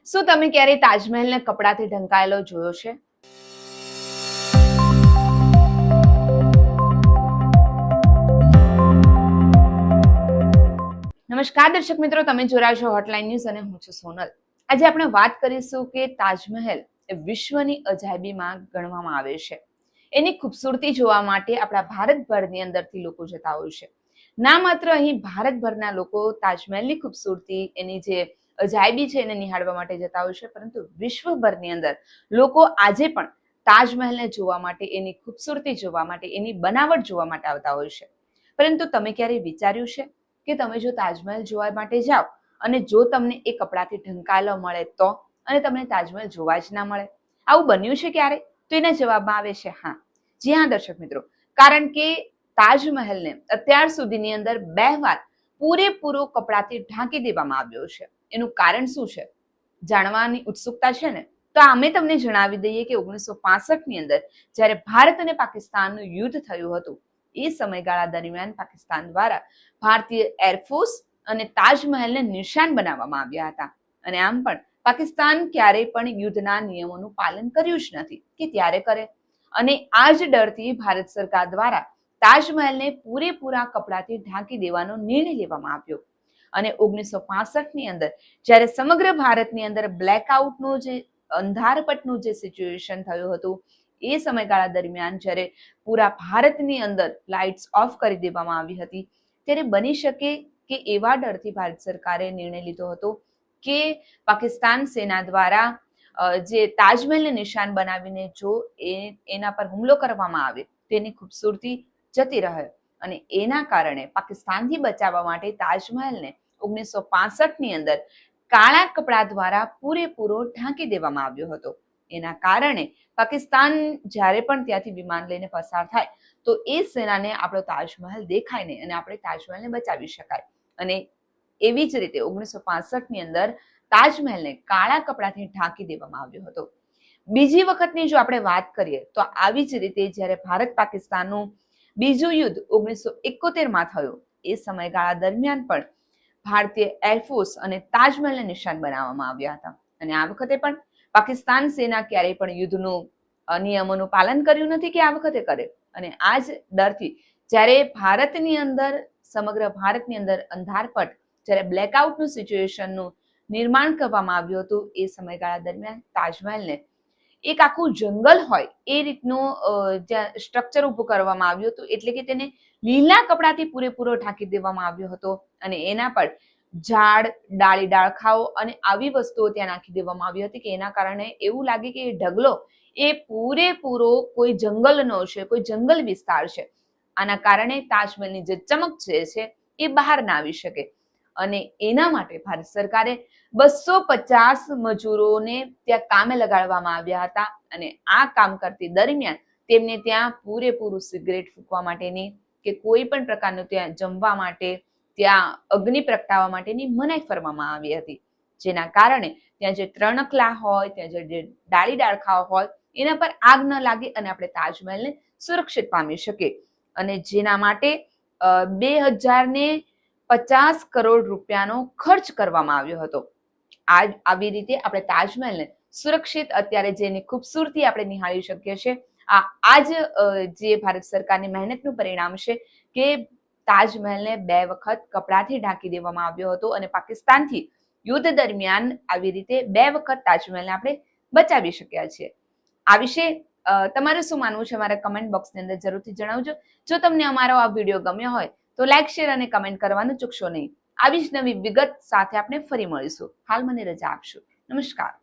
શું તમે ક્યારેય તાજમહેલને કપડાથી ઢંકાયેલો જોયો છે? નમસ્કાર દર્શક મિત્રો, તમે જોઈ રહ્યા છો હોટલાઇન ન્યૂઝ અને હું છું સોનલ. આજે આપણે વાત કરીશું કે તાજમહેલ એ વિશ્વની અજાયબીમાં ગણવામાં આવે છે. એની ખૂબસૂરતી જોવા માટે આપણા ભારતભરની અંદરથી લોકો જતા હોય છે. ના માત્ર અહીં ભારતભરના લોકો તાજમહેલની ખૂબસૂરતી, એની જે અજાયબી છે એને નિહાળવા માટે જતા હોય છે, પરંતુ વિશ્વભરની અંદર લોકો આજે પણ તાજમહેલને જોવા માટે, એની ખૂબસૂરતી જોવા માટે, એની બનાવટ જોવા માટે આવતા હોય છે. પરંતુ તમે ક્યારેય વિચાર્યું છે કે તમે જો તાજમહેલ જોવા માટે જાઓ અને જો તમને એ કપડાથી ઢંકાયેલો મળે તો, અને તમને તાજમહેલ જોવા જ ના મળે? આવું બન્યું છે ક્યારે? તો એના જવાબમાં આવે છે હા. જી હા દર્શક મિત્રો, કારણ કે તાજમહેલને અત્યાર સુધીની અંદર 2 વાર પૂરેપૂરો કપડાથી ઢાંકી દેવામાં આવ્યો છે. એનું કારણ શું છે જાણવાની ઉત્સુકતા છે ને? તો અમે તમને જણાવી દઈએ કે 1965ની અંદર જ્યારે ભારત અને પાકિસ્તાનનું યુદ્ધ થયું હતું, એ સમયગાળા દરમિયાન પાકિસ્તાન દ્વારા ભારતીય એરફોર્સ અને તાજમહેલને નિશાન બનાવવામાં આવ્યા હતા. અને આમ પણ પાકિસ્તાન ક્યારેય પણ યુદ્ધના નિયમોનું પાલન કર્યું જ નથી કે ત્યારે કરે. અને આ જ ડરથી ભારત સરકાર દ્વારા તાજમહેલને પૂરેપૂરા કપડાથી ઢાંકી દેવાનો નિર્ણય લેવામાં આવ્યો. અને 1965ની અંદર જ્યારે સમગ્ર ભારતની અંદર બ્લેકઆઉટનું જે અંધારપટનું જે સિચ્યુએશન થયું હતું, એ સમયગાળા દરમિયાન જ્યારે પૂરા ભારતની અંદર લાઇટ્સ ઓફ કરી દેવામાં આવી હતી, ત્યારે બની શકે કે એવા ડરથી ભારત સરકારે નિર્ણય લીધો હતો કે પાકિસ્તાન સેના દ્વારા જે તાજમહેલને નિશાન બનાવીને જો એના પર હુમલો કરવામાં આવે તેની ખૂબસૂરતી જતી રહે. અને એના કારણે પાકિસ્તાનથી બચાવવા માટે તાજમહેલને 1965ની અંદર કાળા કપડા દ્વારા પૂરેપૂરો ઢાંકી દેવામાં આવ્યો હતો. એના કારણે પાકિસ્તાન જ્યારે પણ ત્યાંથી વિમાન લઈને પસાર થાય તો એ સેનાને આપણો તાજમહેલ દેખાય નહીં અને આપણે તાજમહેલને બચાવી શકાય. અને એવી જ રીતે 1965ની અંદર તાજમહેલને કાળા કપડાથી ઢાંકી દેવામાં આવ્યો હતો. બીજી વખતની જો આપણે વાત કરીએ તો આવી જ રીતે જ્યારે ભારત પાકિસ્તાનનું બીજું યુદ્ધ 1971માં થયું, એ સમયગાળા દરમિયાન પણ ભારતીય એરફોર્સ અને તાજમહેલને નિશાન બનાવવામાં આવ્યા હતા. અને આ વખતે પણ પાકિસ્તાન સેના ક્યારેય પણ યુદ્ધનું નિયમોનું પાલન કર્યું નથી કે આ વખતે કરે. અને આ જ ડરથી જ્યારે ભારતની અંદર, સમગ્ર ભારતની અંદર અંધારપટ, જ્યારે બ્લેકઆઉટનું સિચ્યુએશનનું નિર્માણ કરવામાં આવ્યું હતું, એ સમયગાળા દરમિયાન તાજમહેલને એક આખું જંગલ હોય એ રીતનું જ્યાં સ્ટ્રક્ચર ઊભું કરવામાં આવ્યું હતું, એટલે કે તેને લીલા કપડાથી પૂરેપૂરો ઢાંકી દેવામાં આવ્યો હતો. અને એના પર ઝાડ, ડાળી, ડાળખાઓ અને આવી વસ્તુઓ ત્યાં નાખી દેવામાં આવી હતી કે એના કારણે એવું લાગે કે એ ઢગલો એ પૂરેપૂરો કોઈ જંગલનો છે, કોઈ જંગલ વિસ્તાર છે. આના કારણે તાજમહેલની જે ચમક છે એ બહાર ના આવી શકે. અને એના માટે ભારત સરકારે 250 મજૂરોને ત્યાં કામે લગાડવામાં આવ્યા હતા. અને આ કામ કરતી દરમિયાન તેમને ત્યાં પૂરેપૂરું સિગરેટ ફૂંકવા માટેની કે કોઈ પણ પ્રકારનું ત્યાં જમવા માટે, ત્યાં અગ્નિ પ્રગટાવવા માટેની મનાઈ ફરવામાં આવી હતી. જેના કારણે ત્યાં જે ત્રણકલા હોય, ત્યાં જે ડાળી ડાળખાઓ હોય, એના પર આગ ન લાગે અને આપણે તાજમહેલને સુરક્ષિત પામી શકીએ. અને જેના માટે 2050 કરોડ રૂપિયાનો ખર્ચ કરવામાં આવ્યો હતો. આવી રીતે આપણે તાજમહેલને સુરક્ષિત, અત્યારે જેની ખૂબસૂરતી આપણે નિહાળી શકીએ છીએ. આ જ જે ભારત સરકારની મહેનતનું પરિણામ છે કે તાજમહેલને 2 વખત કપડાથી ઢાંકી દેવામાં આવ્યો હતો અને પાકિસ્તાનથી યુદ્ધ દરમિયાન આવી રીતે 2 વખત તાજમહેલને આપણે બચાવી શક્યા છીએ. આ વિશે તમારું શું માનવું છે? મારા કમેન્ટ બોક્સની અંદર જરૂરથી જણાવજો. જો તમને અમારો આ વિડીયો ગમ્યો હોય તો લાઈક, શેર અને કમેન્ટ કરવાનું ચૂકશો નહીં. આવી જ નવી વિગત સાથે આપણે ફરી મળીશું. હાલ મને રજા આપશો. નમસ્કાર.